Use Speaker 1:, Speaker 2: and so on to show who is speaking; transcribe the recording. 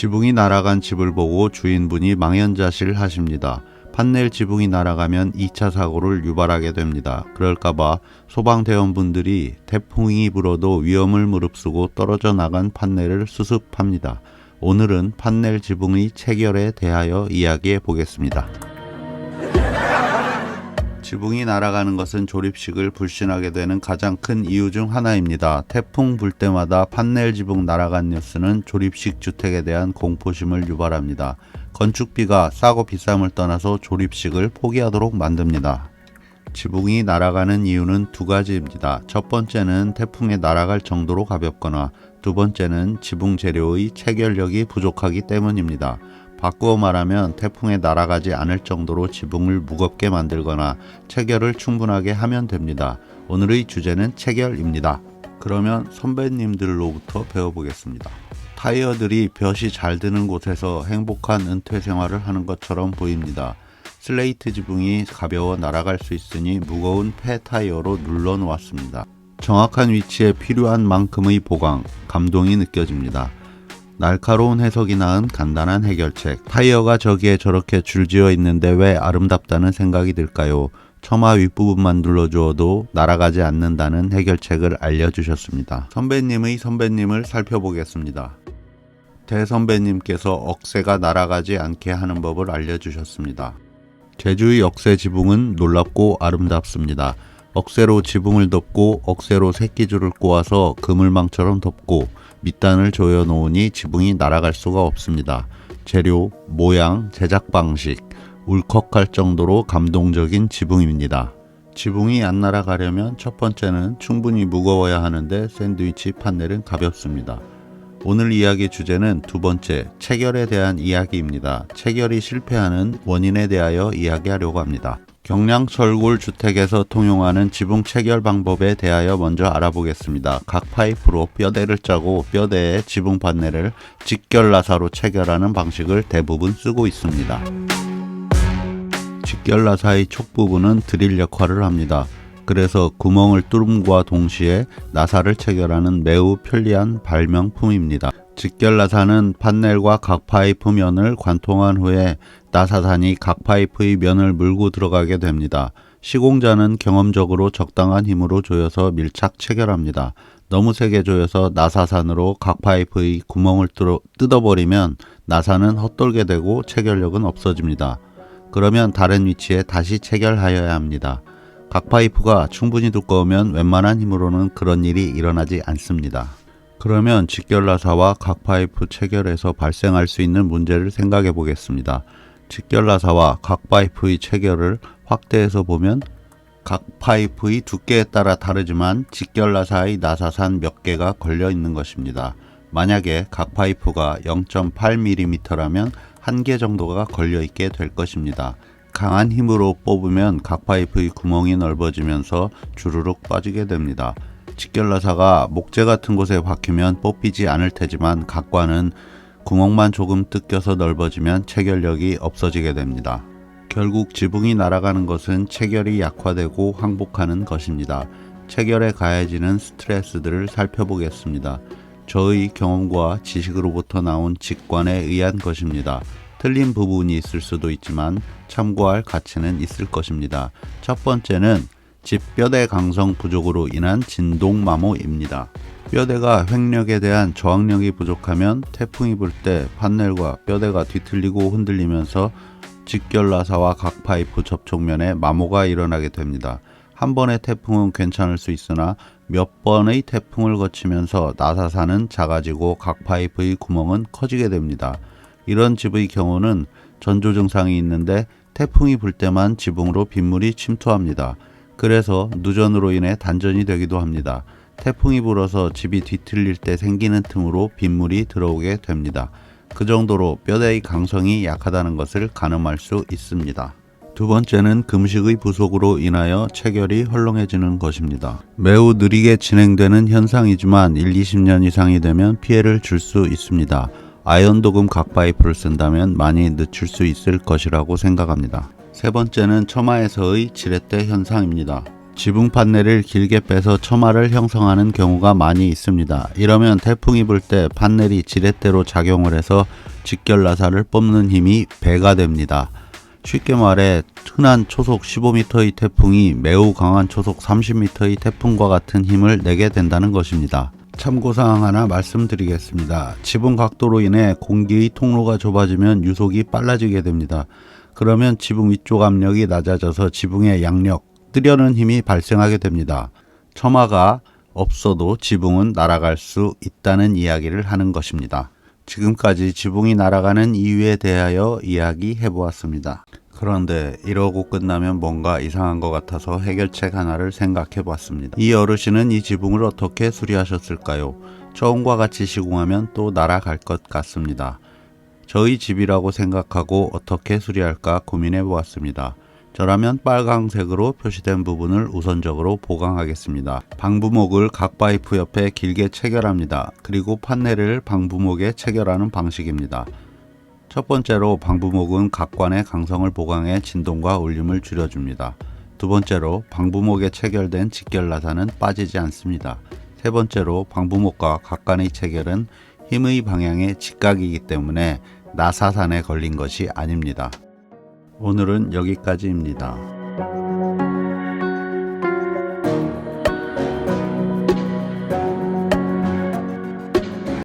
Speaker 1: 지붕이 날아간 집을 보고 주인분이 망연자실 하십니다. 판넬 지붕이 날아가면 2차 사고를 유발하게 됩니다. 그럴까봐 소방대원분들이 태풍이 불어도 위험을 무릅쓰고 떨어져 나간 판넬을 수습합니다. 오늘은 판넬 지붕의 체결에 대하여 이야기해 보겠습니다. 지붕이 날아가는 것은 조립식을 불신하게 되는 가장 큰 이유 중 하나입니다. 태풍 불 때마다 판넬 지붕 날아간 뉴스는 조립식 주택에 대한 공포심을 유발합니다. 건축비가 싸고 비쌈을 떠나서 조립식을 포기하도록 만듭니다. 지붕이 날아가는 이유는 두 가지입니다. 첫 번째는 태풍에 날아갈 정도로 가볍거나 두 번째는 지붕 재료의 체결력이 부족하기 때문입니다. 바꾸어 말하면 태풍에 날아가지 않을 정도로 지붕을 무겁게 만들거나 체결을 충분하게 하면 됩니다. 오늘의 주제는 체결입니다. 그러면 선배님들로부터 배워보겠습니다. 타이어들이 볕이 잘 드는 곳에서 행복한 은퇴 생활을 하는 것처럼 보입니다. 슬레이트 지붕이 가벼워 날아갈 수 있으니 무거운 폐 타이어로 눌러 놓았습니다. 정확한 위치에 필요한 만큼의 보강, 감동이 느껴집니다. 날카로운 해석이 낳은 간단한 해결책. 타이어가 저기에 저렇게 줄지어 있는데 왜 아름답다는 생각이 들까요? 처마 윗부분만 눌러주어도 날아가지 않는다는 해결책을 알려주셨습니다. 선배님의 선배님을 살펴보겠습니다. 대선배님께서 억새가 날아가지 않게 하는 법을 알려주셨습니다. 제주의 억새 지붕은 놀랍고 아름답습니다. 억새로 지붕을 덮고 억새로 새끼줄을 꼬아서 그물망처럼 덮고 밑단을 조여 놓으니 지붕이 날아갈 수가 없습니다. 재료, 모양, 제작 방식, 울컥할 정도로 감동적인 지붕입니다. 지붕이 안 날아가려면 첫 번째는 충분히 무거워야 하는데 샌드위치 판넬은 가볍습니다. 오늘 이야기 주제는 두 번째, 체결에 대한 이야기입니다. 체결이 실패하는 원인에 대하여 이야기하려고 합니다. 경량철골 주택에서 통용하는 지붕 체결 방법에 대하여 먼저 알아보겠습니다. 각 파이프로 뼈대를 짜고 뼈대에 지붕 판넬을 직결나사로 체결하는 방식을 대부분 쓰고 있습니다. 직결나사의 촉 부분은 드릴 역할을 합니다. 그래서 구멍을 뚫음과 동시에 나사를 체결하는 매우 편리한 발명품입니다. 직결나사는 판넬과 각 파이프 면을 관통한 후에 나사단이 각 파이프의 면을 물고 들어가게 됩니다. 시공자는 경험적으로 적당한 힘으로 조여서 밀착 체결합니다. 너무 세게 조여서 나사산으로 각 파이프의 구멍을 뜯어버리면 나사는 헛돌게 되고 체결력은 없어집니다. 그러면 다른 위치에 다시 체결하여야 합니다. 각 파이프가 충분히 두꺼우면 웬만한 힘으로는 그런 일이 일어나지 않습니다. 그러면 직결나사와 각 파이프 체결에서 발생할 수 있는 문제를 생각해 보겠습니다. 직결나사와 각 파이프의 체결을 확대해서 보면 각 파이프의 두께에 따라 다르지만 직결나사의 나사산 몇 개가 걸려 있는 것입니다. 만약에 각 파이프가 0.8mm라면 1개 정도가 걸려 있게 될 것입니다. 강한 힘으로 뽑으면 각 파이프의 구멍이 넓어지면서 주르륵 빠지게 됩니다. 직결나사가 목재 같은 곳에 박히면 뽑히지 않을 테지만 각과는 구멍만 조금 뜯겨서 넓어지면 체결력이 없어지게 됩니다. 결국 지붕이 날아가는 것은 체결이 약화되고 항복하는 것입니다. 체결에 가해지는 스트레스들을 살펴보겠습니다. 저의 경험과 지식으로부터 나온 직관에 의한 것입니다. 틀린 부분이 있을 수도 있지만 참고할 가치는 있을 것입니다. 첫 번째는 집 뼈대 강성 부족으로 인한 진동마모입니다. 뼈대가 횡력에 대한 저항력이 부족하면 태풍이 불 때 판넬과 뼈대가 뒤틀리고 흔들리면서 직결나사와 각 파이프 접촉면에 마모가 일어나게 됩니다. 한 번의 태풍은 괜찮을 수 있으나 몇 번의 태풍을 거치면서 나사산은 작아지고 각 파이프의 구멍은 커지게 됩니다. 이런 집의 경우는 전조 증상이 있는데 태풍이 불 때만 지붕으로 빗물이 침투합니다. 그래서 누전으로 인해 단전이 되기도 합니다. 태풍이 불어서 집이 뒤틀릴 때 생기는 틈으로 빗물이 들어오게 됩니다. 그 정도로 뼈대의 강성이 약하다는 것을 가늠할 수 있습니다. 두 번째는 금식의 부속으로 인하여 체결이 헐렁해지는 것입니다. 매우 느리게 진행되는 현상이지만 1-20년 이상이 되면 피해를 줄 수 있습니다. 아연도금 각 파이프를 쓴다면 많이 늦출 수 있을 것이라고 생각합니다. 세 번째는 처마에서의 지렛대 현상입니다. 지붕 판넬을 길게 빼서 처마를 형성하는 경우가 많이 있습니다. 이러면 태풍이 불 때 판넬이 지렛대로 작용을 해서 직결 나사를 뽑는 힘이 배가 됩니다. 쉽게 말해 흔한 초속 15m의 태풍이 매우 강한 초속 30m의 태풍과 같은 힘을 내게 된다는 것입니다. 참고사항 하나 말씀드리겠습니다. 지붕 각도로 인해 공기의 통로가 좁아지면 유속이 빨라지게 됩니다. 그러면 지붕 위쪽 압력이 낮아져서 지붕의 양력, 뜨려는 힘이 발생하게 됩니다. 처마가 없어도 지붕은 날아갈 수 있다는 이야기를 하는 것입니다. 지금까지 지붕이 날아가는 이유에 대하여 이야기해 보았습니다. 그런데 이러고 끝나면 뭔가 이상한 것 같아서 해결책 하나를 생각해 봤습니다. 이 어르신은 이 지붕을 어떻게 수리하셨을까요? 처음과 같이 시공하면 또 날아갈 것 같습니다. 저희 집이라고 생각하고 어떻게 수리할까 고민해 보았습니다. 저라면 빨강색으로 표시된 부분을 우선적으로 보강하겠습니다. 방부목을 각 파이프 옆에 길게 체결합니다. 그리고 판넬을 방부목에 체결하는 방식입니다. 첫 번째로 방부목은 각관의 강성을 보강해 진동과 울림을 줄여줍니다. 두 번째로 방부목에 체결된 직결 나사는 빠지지 않습니다. 세 번째로 방부목과 각관의 체결은 힘의 방향의 직각이기 때문에 나사산에 걸린 것이 아닙니다. 오늘은 여기까지입니다.